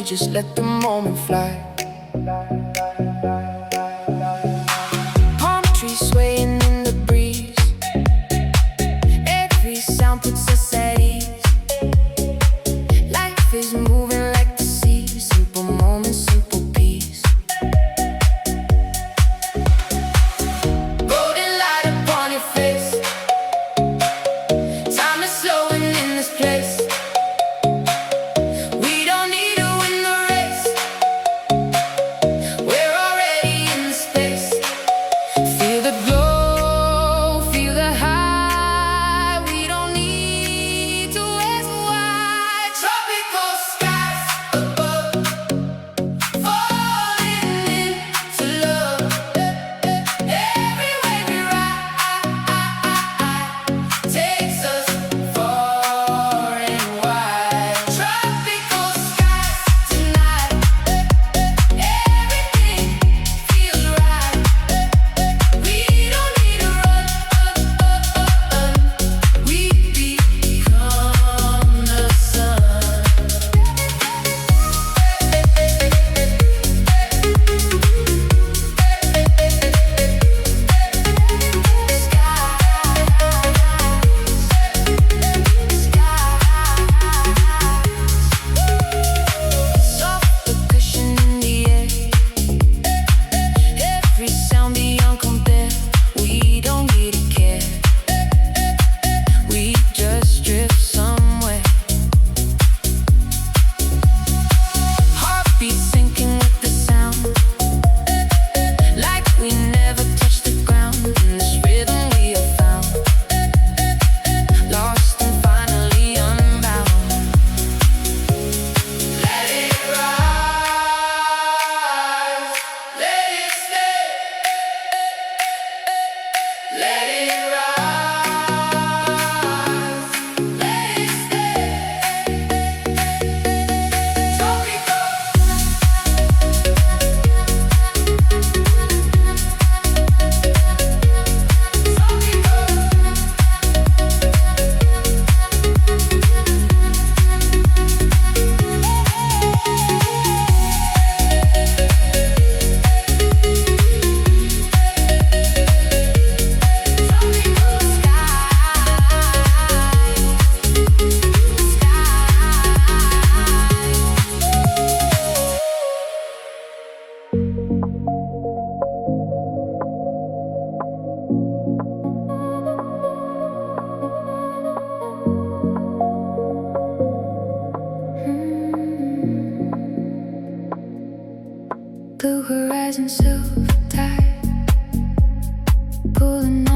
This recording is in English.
we just let the moment fly. Palm trees swaying in the breeze, every sound puts us at ease. Life is moving like the sea, simple moments, simple peace. Golden light upon your face, time is slowing in this place. We don't need to win the race, we're already in the space. Feel the glow, feel the high, we don't need to ask why. Tropical skies above, falling into love. Every way we ride takes us far and wide. Tropical skies tonight, everything feels right. We don't need to run, we become the sun. Soft percussion in the air, every sound beyond compare. We don't need to care, we just drift somewhere. Heartbeat syncing with the sound, like we never touched the ground. In this rhythm we have found, lost and finally unbound. Let it rise, let it stay. Let it rise, let it stay. Tropical. Blue horizon, silver tide, pulling